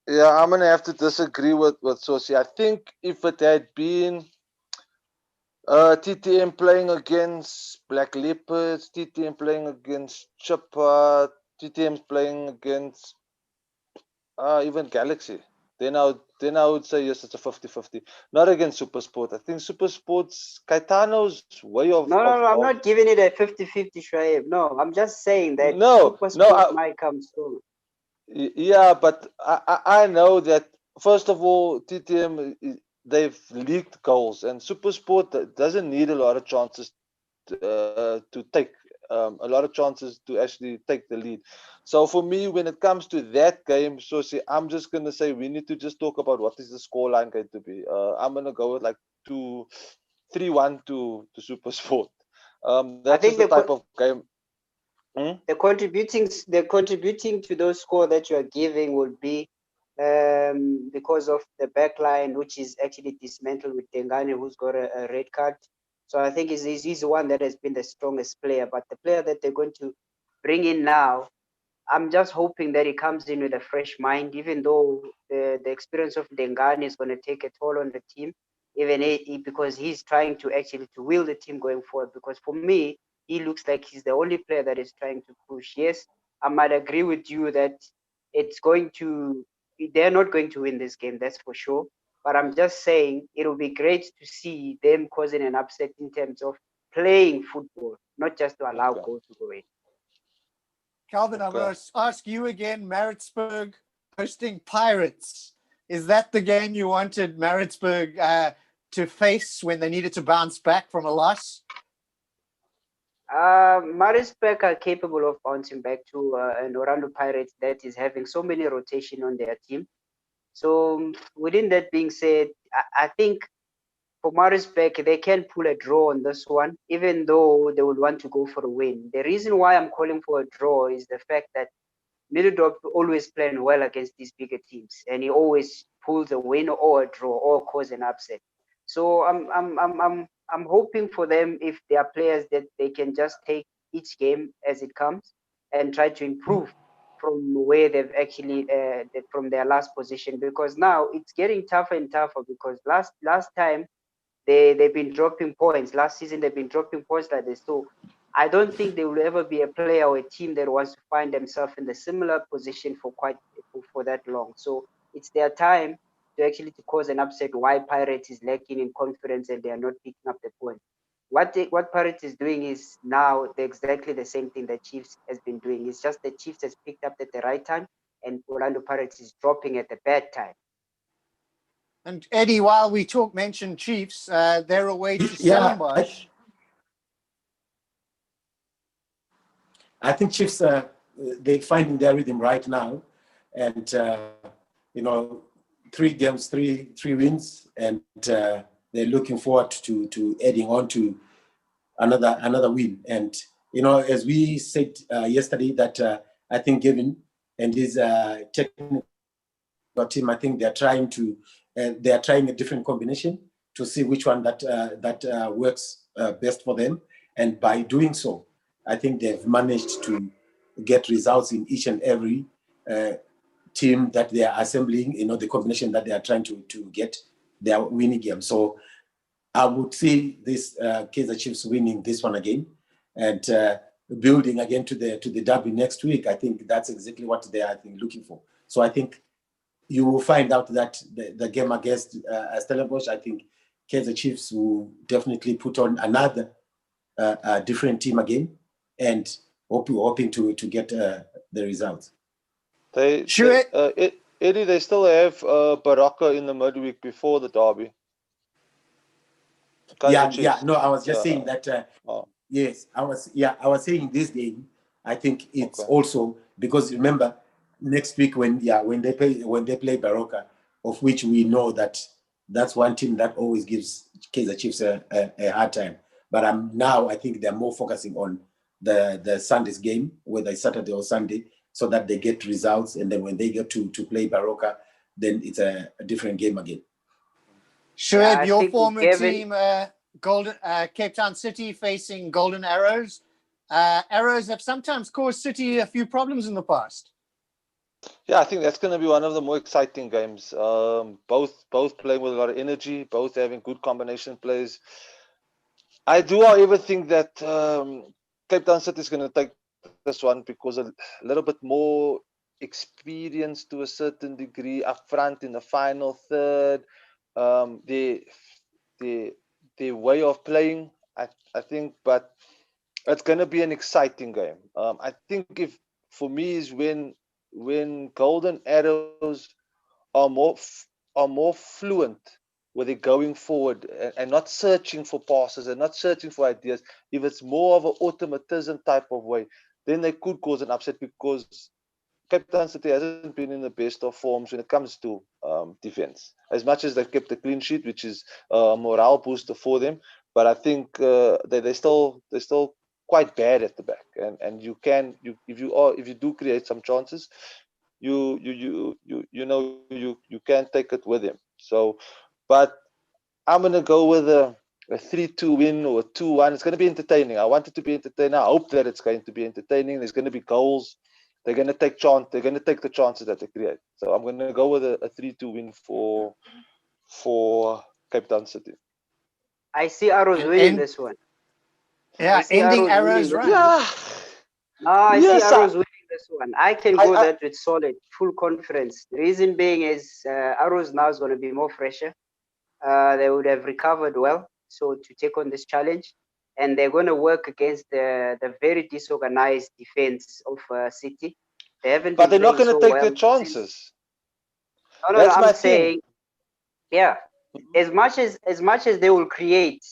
Yeah, I'm gonna have to disagree with Sosi. I think if it had been TTM playing against Black Leopards, TTM playing against Chippa, TTM playing against even Galaxy, then I would say yes, it's a 50-50. Not against Supersport. I think Supersport's Caetano's way of No, I'm not giving it a 50-50, Shoaib. No, I'm just saying that Super Sport might come strong. Yeah, but I know that first of all, TTM they've leaked goals, and Supersport doesn't need a lot of chances to take a lot of chances to actually take the lead. So for me, when it comes to that game, so see, I'm just gonna say we need to just talk about what is the scoreline going to be. I'm gonna go with like 3-1 to Supersport. That's just the type of game. The contributing to those score that you are giving will be because of the back line, which is actually dismantled with Dengane, who's got a red card. So I think he's the one that has been the strongest player. But the player that they're going to bring in now, I'm just hoping that he comes in with a fresh mind, even though the experience of Dengane is going to take a toll on the team. because he's trying to actually to will the team going forward. Because for me, he looks like he's the only player that is trying to push. Yes, I might agree with you that they're not going to win this game, that's for sure. But I'm just saying it will be great to see them causing an upset in terms of playing football, not just to allow Okay. goals to go in. Calvin, I'm Okay. going to ask you again. Maritzburg hosting Pirates. Is that the game you wanted Maritzburg to face when they needed to bounce back from a loss? Maritzburg are capable of bouncing back to an Orlando Pirates that is having so many rotation on their team. So within that being said, I think for Maritzburg, they can pull a draw on this one, even though they would want to go for a win. The reason why I'm calling for a draw is the fact that Middledorp always playing well against these bigger teams, and he always pulls a win or a draw or cause an upset. So I'm hoping for them, if they are players, that they can just take each game as it comes and try to improve from where they've actually from their last position, because now it's getting tougher and tougher, because last time they've been dropping points. Last season they've been dropping points like this. So I don't think there will ever be a player or a team that wants to find themselves in the similar position for that long. So it's their time to actually to cause an upset. Why Pirates is lacking in confidence and they are not picking up the point. What Pirates is doing is now exactly the same thing that Chiefs has been doing. It's just the Chiefs has picked up at the right time and Orlando Pirates is dropping at the bad time. And Eddie, while we mention Chiefs, they're away to Yeah, Stellenbosch. I think Chiefs they're finding their rhythm right now, and you know, 3 games, three wins, and they're looking forward to adding on to another win. And you know, as we said yesterday, that I think Gavin and his technical team, I think they're trying a different combination to see which one that works best for them, and by doing so, I think they've managed to get results in each and every team that they are assembling. You know, the combination that they are trying to get, they are winning games. So I would see this Kaizer Chiefs winning this one again, and building again to the derby next week. I think that's exactly what they are, I think, looking for. So I think you will find out that the game against Stellenbosch, I think Kaizer Chiefs will definitely put on another different team again, and hoping to get the results. Eddie, they still have Baraka in the midweek before the derby. Yeah. No, I was just saying that. Yes, I was saying this game. I think it's also because remember next week when they play Baraka, of which we know that's one team that always gives Kaizer Chiefs a hard time. But I think they're more focusing on the Sunday's game, whether it's Saturday or Sunday, so that they get results, and then when they get to play Baraka, then it's a different game again. Should your former team, Cape Town City, facing Golden Arrows? Arrows have sometimes caused City a few problems in the past. Yeah, I think that's going to be one of the more exciting games. Both playing with a lot of energy, both having good combination plays. I do, however, think that Cape Town City is going to take this one because a little bit more experience to a certain degree up front in the final third. The way of playing, I think, but it's going to be an exciting game. I think for me is when Golden Arrows are more fluent with it going forward and not searching for passes and not searching for ideas. If it's more of an automatism type of way, then they could cause an upset, because Cape Town City hasn't been in the best of forms when it comes to defense. As much as they've kept the clean sheet, which is a morale booster for them, but I think they're still quite bad at the back. And if you do create some chances, you can take it with him. So, but I'm gonna go with a 3-2 win or a 2-1. It's going to be entertaining. I want it to be entertaining. I hope that it's going to be entertaining. There's going to be goals. They're going to take the chances that they create. So I'm going to go with a 3-2 win for Cape Town City. I see Arrows winning this one. Yeah, see ending Arrows Arrows' winning run. Yeah. No, I see Yes, Arrows winning this one. I can I- go I- that with solid, full confidence. The reason being is Arrows now is going to be more fresher. They would have recovered well, so to take on this challenge, and they're going to work against the very disorganized defense of City. They haven't But been they're not playing going to so take well their chances. No, That's I'm my saying, thing. yeah, as much as they will create,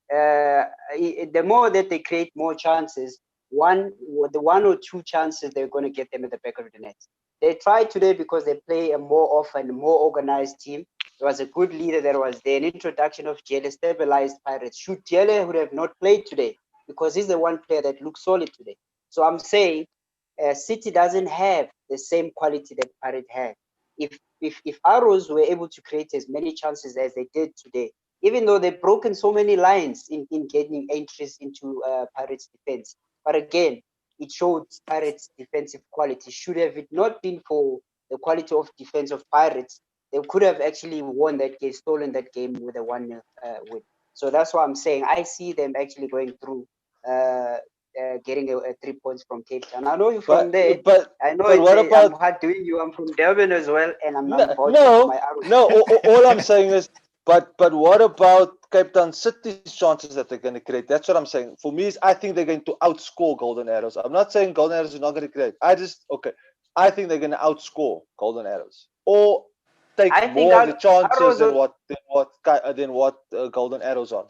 the more that they create more chances, the one or two chances they're going to get them at the back of the net. They tried today because they play a more often, more organized team. There was a good leader that was there. An introduction of Jelle stabilized Pirates. Should Jelle would have not played today because he's the one player that looks solid today. So I'm saying City doesn't have the same quality that Pirates have. If Arrows were able to create as many chances as they did today, even though they've broken so many lines in getting entries into Pirates defense, but again, it showed Pirates defensive quality. Should have it not been for the quality of defense of Pirates, they could have actually won that game, stolen that game with a 1-0 win. So that's why I'm saying I see them actually going through, getting a 3 points from Cape Town. I know you from there. I know but what about I'm hard doing you. I'm from Durban as well, and I'm vouching for no, my Arrows. no. All I'm saying is, but what about Cape Town City's chances that they're going to create? That's what I'm saying. For me, is I think they're going to outscore Golden Arrows. I'm not saying Golden Arrows is not going to create. I think they're going to outscore Golden Arrows or take I think more of the chances Arrows than what Golden Arrows are.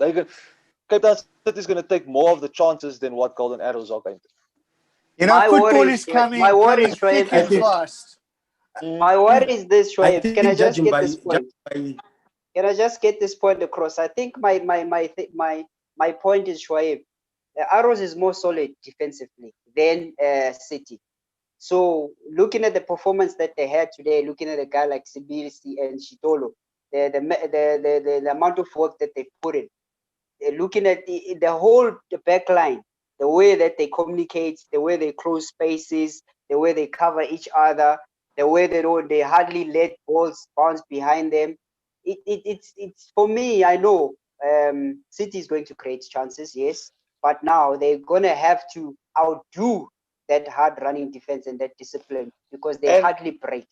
Cape Town City is going to take more of the chances than what Golden Arrows are going to. You know, My football worry is is- my coming worry is thick I and think- fast. My worry is this, I Shoaib. Can I think just judging get by, this point? judging by Can I just get this point across? I think my point is Shoaib. Arrows is more solid defensively than City. So looking at the performance that they had today, looking at a guy like Sibisi and Shitolo, the amount of work that they put in, looking at the whole back line, the way that they communicate, the way they close spaces, the way they cover each other, the way they hardly let balls bounce behind them. It's for me. I know City is going to create chances, yes, but now they're gonna have to outdo that hard running defense and that discipline because they And- hardly break.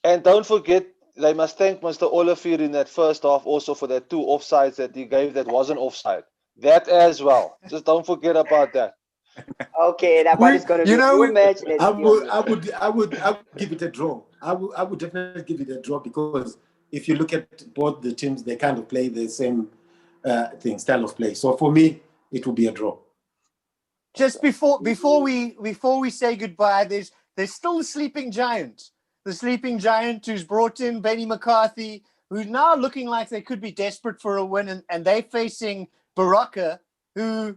And don't forget, they must thank Mr. Olivier in that first half also for that 2 offsides that he gave that wasn't offside. That as well. Just don't forget about that. Okay, but it's gonna be you a know, new match. Let's I see on would, that. I would give it a draw. I would definitely give it a draw because if you look at both the teams, they kind of play the same style of play. So for me, it will be a draw. just before we say goodbye, there's still the sleeping giant. The sleeping giant who's brought in Benny McCarthy, who's now looking like they could be desperate for a win, and they're facing Baraka, who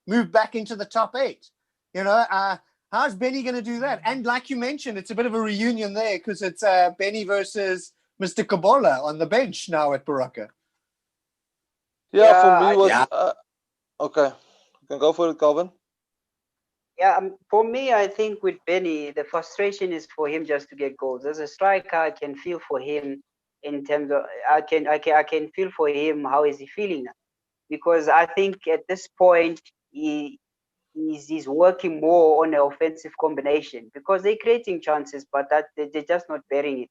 moved back into the top 8. You know, how's Benny going to do that? And like you mentioned, it's a bit of a reunion there because it's Benny versus Mr. Kabola on the bench now at Baraka. Yeah, for me Yeah, was okay. You can go for it, Calvin. Yeah, for me, I think with Benny, the frustration is for him just to get goals. As a striker, I can feel for him in terms of I can feel for him how is he feeling now. Because I think at this point he's working more on an offensive combination because they're creating chances, but that they're just not bearing it.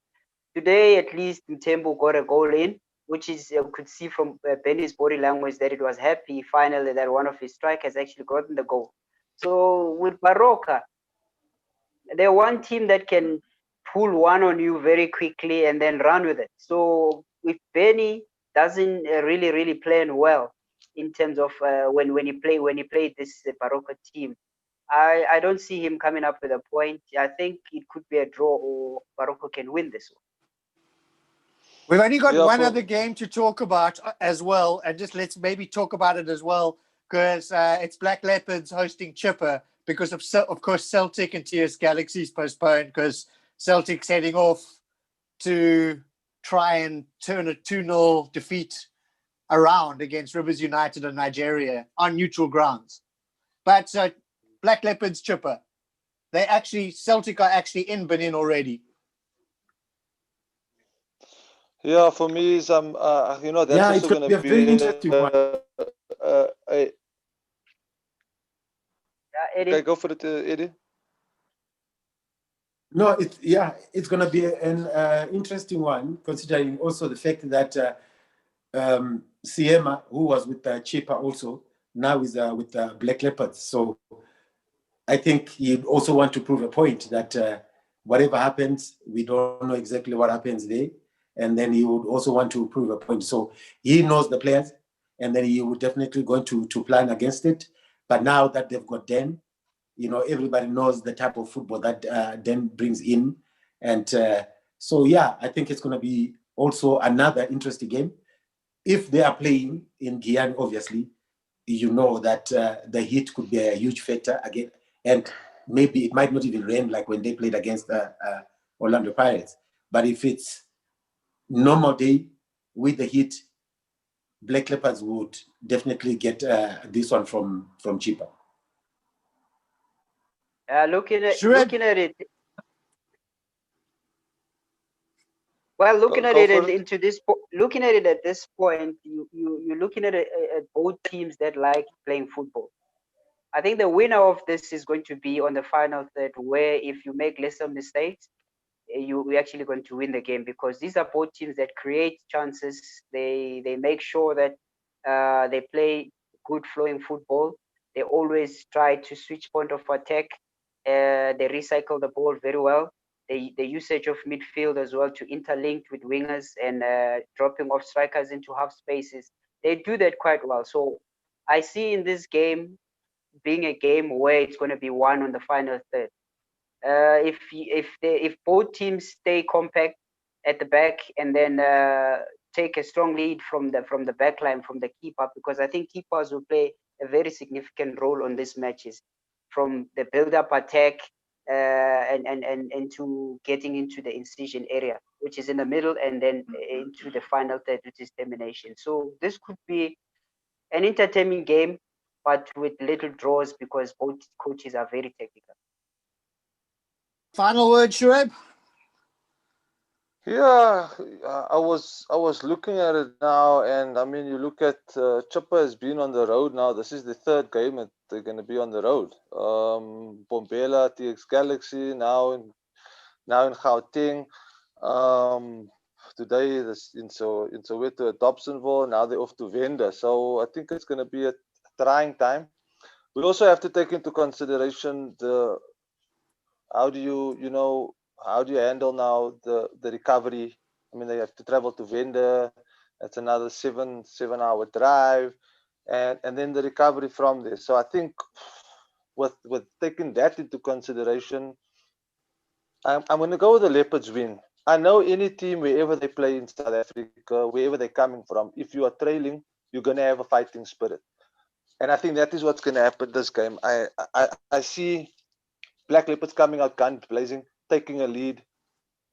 Today, at least Mtembu got a goal in, which is you could see from Benny's body language that it was happy finally that one of his strikers actually gotten the goal. So with Baroka, they're one team that can pull one on you very quickly and then run with it. So if Benny doesn't really playing well in terms of when he played this Baroka team, I don't see him coming up with a point. I think it could be a draw or Baroka can win this one. We've only got Yeah, one other game to talk about as well, and just let's maybe talk about it as well because it's Black Leopards hosting Chipper because of course Celtic and TS Galaxy's postponed because Celtic's heading off to try and turn a 2-0 defeat around against Rivers United of Nigeria on neutral grounds. But Black Leopards Chipper, Celtic are actually in Benin already. Yeah, for me, some that's Yeah, also it's going going to to be a very be interesting one. Yeah, Eddie. okay. Go for it, Eddie. No, it's going to be an interesting one, considering also the fact that Siema, who was with Chipa also, now is with Black Leopards. So I think he also want to prove a point that whatever happens, we don't know exactly what happens there. And then he would also want to prove a point. So he knows the players, and then he would definitely going to plan against it. But now that they've got Dan, everybody knows the type of football that Dan brings in. And so, yeah, I think it's going to be also another interesting game. If they are playing in Guyana, obviously, you know that the heat could be a huge factor again. And maybe it might not even rain like when they played against Orlando Pirates. But if it's normal day with the heat, Black Leopards would definitely get this one from Chipa. Looking at Shoaib? it. Well, looking at Go it for and it. into this, looking at it at this point, you're looking at both teams that like playing football. I think the winner of this is going to be on the final third, where if you make lesser mistakes, you're actually going to win the game, because these are both teams that create chances. They make sure that they play good flowing football. They always try to switch point of attack. They recycle the ball very well. The usage of midfield as well to interlink with wingers and dropping off strikers into half spaces. They do that quite well. So I see in this game being a game where it's going to be won on the final third. If both teams stay compact at the back and then take a strong lead from the back line, from the keeper, because I think keepers will play a very significant role on these matches, from the build-up attack and into getting into the incision area, which is in the middle, and then into the final third, which is termination. So this could be an entertaining game, but with little draws, because both coaches are very technical. Final word, Shoaib? Yeah, I was looking at it now, and I mean, you look at Chippa has been on the road now. This is the third game that they're going to be on the road. Bombela, TX Galaxy, now in Gauteng. Today this in Soweto at Dobsonville. Now they're off to Venda. So I think it's going to be a trying time. We also have to take into consideration how do you handle now the recovery? I mean, they have to travel to Venda. That's another 7 hour drive, and then the recovery from there. So I think with taking that into consideration, I'm going to go with the Leopards win. I know any team, wherever they play in South Africa, wherever they're coming from, if you are trailing, you're going to have a fighting spirit, and I think that is what's going to happen this game. I see Black Leopards coming out gun blazing, taking a lead,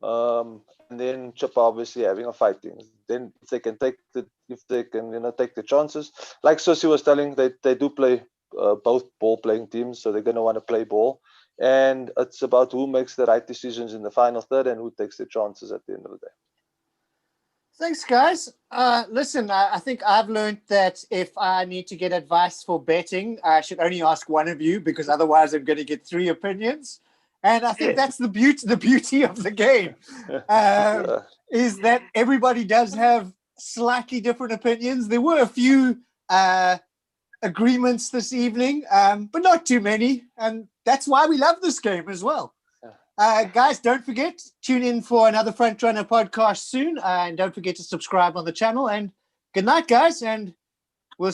and then Chippa obviously having a fighting. Then if they can take the chances, like Susie was telling, they do play both ball playing teams, so they're going to want to play ball, and it's about who makes the right decisions in the final third and who takes the chances at the end of the day. Thanks, guys. Listen, I think I've learned that if I need to get advice for betting, I should only ask one of you, because otherwise I'm going to get three opinions. And I think that's the beauty of the game, is that everybody does have slightly different opinions. There were a few agreements this evening, but not too many. And that's why we love this game as well. Guys, don't forget, tune in for another Front Runner podcast soon. And don't forget to subscribe on the channel. And good night, guys. And